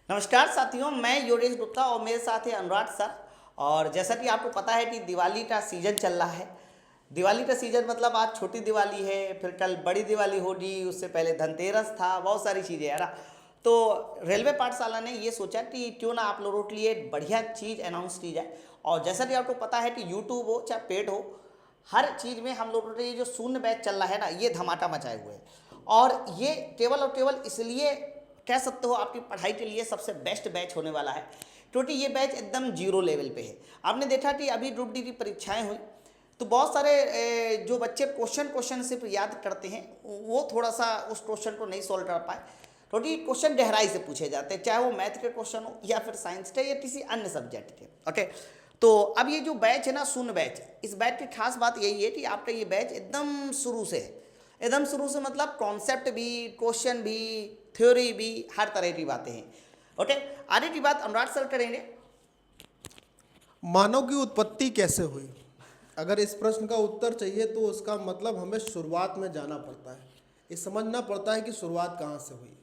नमस्कार साथियों, मैं योगेश गुप्ता और मेरे साथ है अनुराग सर। और जैसा कि आपको पता है कि दिवाली का सीज़न चल रहा है। दिवाली का सीज़न मतलब आज छोटी दिवाली है, फिर कल बड़ी दिवाली होगी, उससे पहले धनतेरस था, बहुत सारी चीज़ें है ना। तो रेलवे पाठशाला ने ये सोचा कि क्यों ना आप लोगों के लिए एक बढ़िया चीज़ अनाउंस की जाए। और जैसा कि आपको पता है कि यूट्यूब हो चाहे पेड हो, हर चीज़ में हम लोगों ने ये जो शून्य बैच चल रहा है ना, ये धमाका मचाए हुए हैं। और ये केवल और केवल इसलिए कह सकते हो आपकी पढ़ाई के लिए सबसे बेस्ट बैच होने वाला है, क्योंकि ये बैच एकदम जीरो लेवल पे है। आपने देखा कि अभी ग्रुप डी की परीक्षाएं हुई तो बहुत सारे जो बच्चे क्वेश्चन सिर्फ याद करते हैं, वो थोड़ा सा उस क्वेश्चन को नहीं सॉल्व कर पाए, क्योंकि क्वेश्चन गहराई से पूछे जाते हैं, चाहे वो मैथ के क्वेश्चन हो या फिर साइंस के या किसी अन्य सब्जेक्ट के। ओके, तो अब ये जो बैच है ना, शून्य बैच, इस बैच की खास बात यही है कि आपका ये बैच एकदम शुरू से है। एकदम शुरू से मतलब कॉन्सेप्ट भी, क्वेश्चन भी, थ्योरी भी, हर तरह की बातें हैं। ओके, आगे की बात अनुराग सर करेंगे। मानव की उत्पत्ति कैसे हुई? अगर इस प्रश्न का उत्तर चाहिए तो उसका मतलब हमें शुरुआत में जाना पड़ता है, ये समझना पड़ता है कि शुरुआत कहाँ से हुई।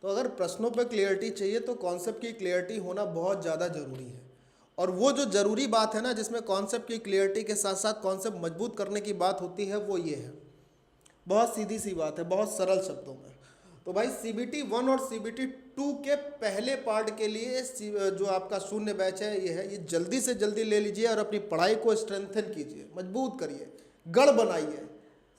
तो अगर प्रश्नों पर क्लियरिटी चाहिए तो कॉन्सेप्ट की क्लियरिटी होना बहुत ज़्यादा ज़रूरी है। और वो जो ज़रूरी बात है ना, जिसमें कॉन्सेप्ट की क्लियरिटी के साथ साथ कॉन्सेप्ट मजबूत करने की बात होती है, वो ये है। बहुत सीधी सी बात है, बहुत सरल शब्दों में। तो भाई CBT 1 और CBT 2 के पहले पार्ट के लिए जो आपका शून्य बैच है ये जल्दी से जल्दी ले लीजिए और अपनी पढ़ाई को स्ट्रेंथन कीजिए, मजबूत करिए, गढ़ बनाइए।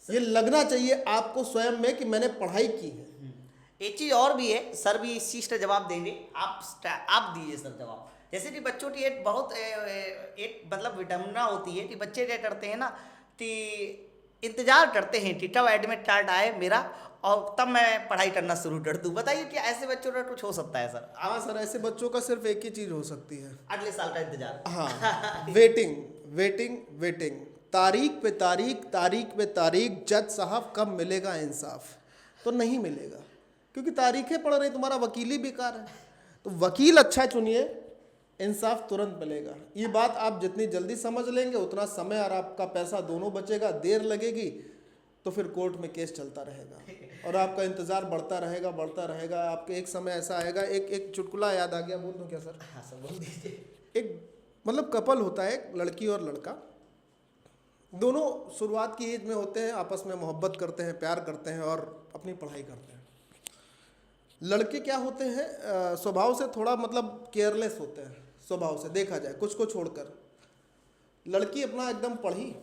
ये लगना चाहिए आपको स्वयं में कि मैंने पढ़ाई की है। एक चीज़ और भी है, सर भी इस चीज़ का जवाब देंगे, आप दीजिए सर जवाब। जैसे कि बच्चों की एक बहुत एक मतलब विडम्बना होती है कि बच्चे क्या करते हैं ना, कि इंतजार करते हैं कि कब एडमिट कार्ड आए मेरा और तब मैं पढ़ाई करना शुरू कर दूँ। बताइए क्या ऐसे बच्चों का कुछ हो सकता है सर? हाँ सर, ऐसे बच्चों का सिर्फ एक ही चीज़ हो सकती है, अगले साल का इंतजार। हाँ, वेटिंग वेटिंग वेटिंग, तारीख पे तारीख, तारीख पे तारीख, जज साहब कब मिलेगा इंसाफ। तो नहीं मिलेगा, क्योंकि तारीखें पड़ रही, तुम्हारा वकील ही बेकार है। तो वकील अच्छा चुनिए, इंसाफ तुरंत मिलेगा। ये बात आप जितनी जल्दी समझ लेंगे उतना समय और आपका पैसा दोनों बचेगा। देर लगेगी तो फिर कोर्ट में केस चलता रहेगा और आपका इंतज़ार बढ़ता रहेगा बढ़ता रहेगा। आपके एक समय ऐसा आएगा, एक चुटकुला याद आ गया, बोल दूँ क्या सर? हाँ सर, बोल दीजिए। एक मतलब कपल होता है, एक लड़की और लड़का, दोनों शुरुआत की एज में होते हैं, आपस में मोहब्बत करते हैं, प्यार करते हैं और अपनी पढ़ाई करते हैं। लड़के क्या होते हैं, स्वभाव से थोड़ा मतलब केयरलेस होते हैं, स्वभाव से देखा जाए कुछ को छोड़कर। लड़की अपना एकदम पढ़ी,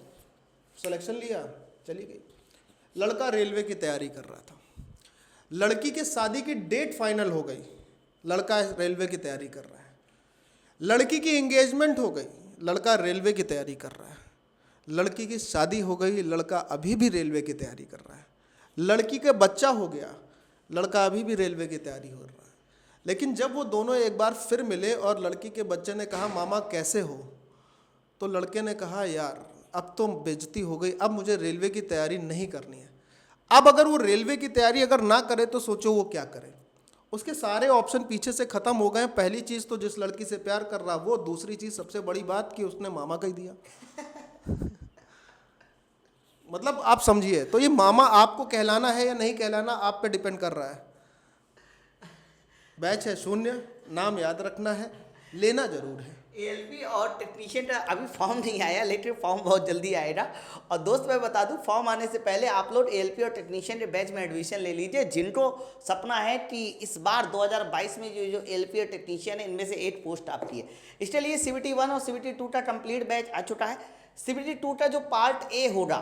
सिलेक्शन लिया, चली गई। लड़का रेलवे की तैयारी कर रहा था। लड़की के शादी की डेट फाइनल हो गई, लड़का रेलवे की तैयारी कर रहा है। लड़की की एंगेजमेंट हो गई, लड़का रेलवे की तैयारी कर रहा है। लड़की की शादी हो गई, लड़का अभी भी रेलवे की तैयारी कर रहा है। लड़की का बच्चा हो गया, लड़का अभी भी रेलवे की तैयारी हो रहा है। लेकिन जब वो दोनों एक बार फिर मिले और लड़की के बच्चे ने कहा मामा कैसे हो, तो लड़के ने कहा यार अब तो बेइज्जती हो गई, अब मुझे रेलवे की तैयारी नहीं करनी है। अब अगर वो रेलवे की तैयारी अगर ना करे तो सोचो वो क्या करे। उसके सारे ऑप्शन पीछे से ख़त्म हो गए। पहली चीज़ तो जिस लड़की से प्यार कर रहा वो, दूसरी चीज़ सबसे बड़ी बात कि उसने मामा कह दिया। मतलब आप समझिए, तो ये मामा आपको कहलाना है या नहीं कहलाना आप पे डिपेंड कर रहा है। बैच है शून्य, नाम याद रखना है, लेना जरूर है। एएलपी और टेक्नीशियन का अभी फॉर्म नहीं आया, लेकिन फॉर्म बहुत जल्दी आएगा। और दोस्त मैं बता दूं, फॉर्म आने से पहले आप लोग एएलपी और टेक्नीशियन के बैच में एडमिशन ले लीजिए। जिनको सपना है कि इस बार 2022 में जो एएलपी और टेक्नीशियन है, इनमें से 8 पोस्ट आपकी है। इसके लिए CBT 1 और CBT 2 का कंप्लीट बैच आ चुका है। CBT 2 का जो पार्ट ए होगा,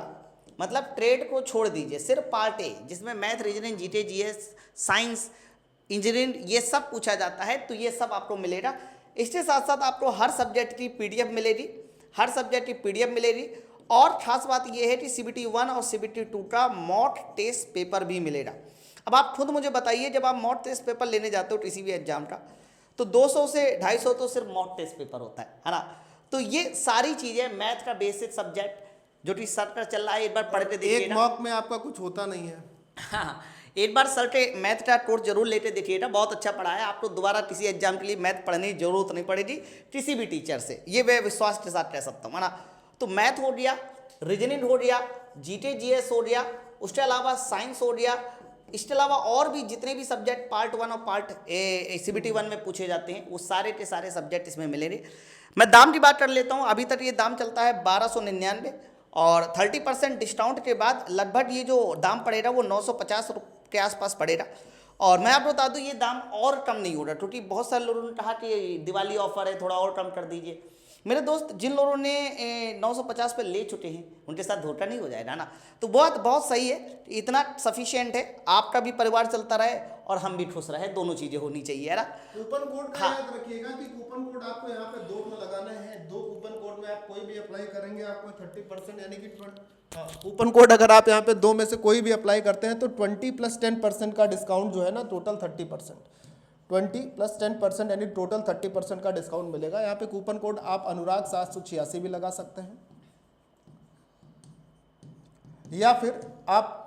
मतलब ट्रेड को छोड़ दीजिए, सिर्फ पार्ट ए जिसमें math, reasoning, GK, GS, science, engineering ये सब पूछा जाता है, तो ये सब आपको मिलेगा। इसके साथ साथ आपको हर सब्जेक्ट की पीडीएफ मिलेगी, हर सब्जेक्ट की पीडीएफ मिलेगी। और खास बात यह है कि CBT 1 और CBT 2 का मॉक टेस्ट पेपर भी मिलेगा। अब आप खुद मुझे बताइए, जब आप मॉक टेस्ट पेपर लेने जाते हो किसी भी एग्जाम का, तो 200 से 250 तो सिर्फ मॉक टेस्ट पेपर होता है ना। तो ये सारी चीज़ें मैथ का बेसिक सब्जेक्ट जो कि सर का चल रहा है, एक बार पढ़ के देखिए। एक मॉक में आपका कुछ होता नहीं है। हाँ, एक बार सर के मैथ का कोर्स जरूर लेते देखिएगा, बहुत अच्छा पढ़ा है। आपको दोबारा किसी एग्जाम के लिए मैथ पढ़ने की जरूरत नहीं पड़ेगी किसी भी टीचर से, ये मैं विश्वास के साथ कह सकता हूँ, है ना। तो मैथ हो गया, रीजनिंग हो गया, जीके जीएस हो गया, उसके अलावा साइंस हो गया, इसके अलावा और भी जितने भी सब्जेक्ट पार्ट 1 और पार्ट CBT 1 में पूछे जाते हैं वो सारे के सारे सब्जेक्ट इसमें मिलेंगे। मैं दाम की बात कर लेता हूँ। अभी तक ये दाम चलता है 1299 और 30% डिस्काउंट के बाद लगभग ये जो दाम पड़ेगा वो 950 के आसपास पड़ेगा। और मैं आपको बता दूं ये दाम और कम नहीं हो रहा, क्योंकि बहुत सारे लोगों ने कहा कि दिवाली ऑफर है थोड़ा और कम कर दीजिए। मेरे दोस्त जिन लोगों ने 950 पे ले चुके हैं उनके साथ धोखा नहीं हो जाएगा ना, तो बहुत बहुत सही है, इतना सफिशिएंट है, आपका भी परिवार चलता रहे और हम भी खुश रहे, दोनों चीज़ें होनी चाहिए है ना। कूपन कोड का हाँ। याद रखिएगा कि कूपन कोड आपको यहाँ पे 2 में लगाना है। 2 कूपन कोड में आप कोई भी अप्लाई करेंगे आपको 30% यानी कि कूपन कोड अगर आप यहाँ पे 2 में से कोई भी अप्लाई करते हैं तो 20 + 10% का डिस्काउंट जो है ना, टोटल 30%, 20 + 10% यानी टोटल 30% का डिस्काउंट मिलेगा। यहाँ पे कूपन कोड आप अनुराग 786 भी लगा सकते हैं, या फिर आप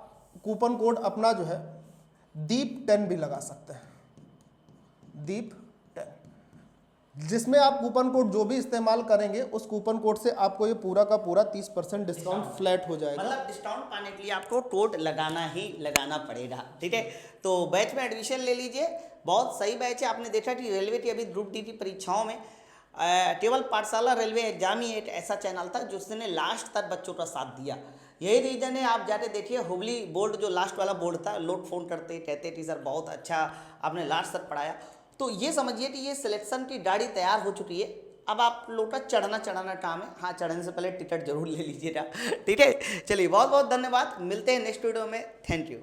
कूपन कोड अपना जो है दीप 10 भी लगा सकते हैं, दीप 10, जिसमें आप कूपन कोड जो भी इस्तेमाल करेंगे उस कूपन कोड से आपको ये पूरा का पूरा 30% डिस्काउंट फ्लैट हो जाएगा। मतलब डिस्काउंट पाने के लिए आपको कोड लगाना ही लगाना पड़ेगा, ठीक है। तो बैच में एडमिशन ले लीजिए, बहुत सही बैच है। आपने देखा कि रेलवे की अभी ग्रुप डी की परीक्षाओं में केवल पाठशाला रेलवे एग्जाम ही एक ऐसा चैनल था जिसने लास्ट तक बच्चों का साथ दिया। यही रीज़न है, आप जाके देखिए हुबली बोर्ड जो लास्ट वाला बोर्ड था, लोग फ़ोन करते कहते टी सर बहुत अच्छा आपने लास्ट तक पढ़ाया। तो ये समझिए कि ये सिलेक्शन की गाड़ी तैयार हो चुकी है, अब आप लोग का चढ़ना काम है। हाँ, चढ़ने से पहले टिकट जरूर ले लीजिएगा, ठीक है। चलिए बहुत बहुत धन्यवाद, मिलते हैं नेक्स्ट वीडियो में, थैंक यू।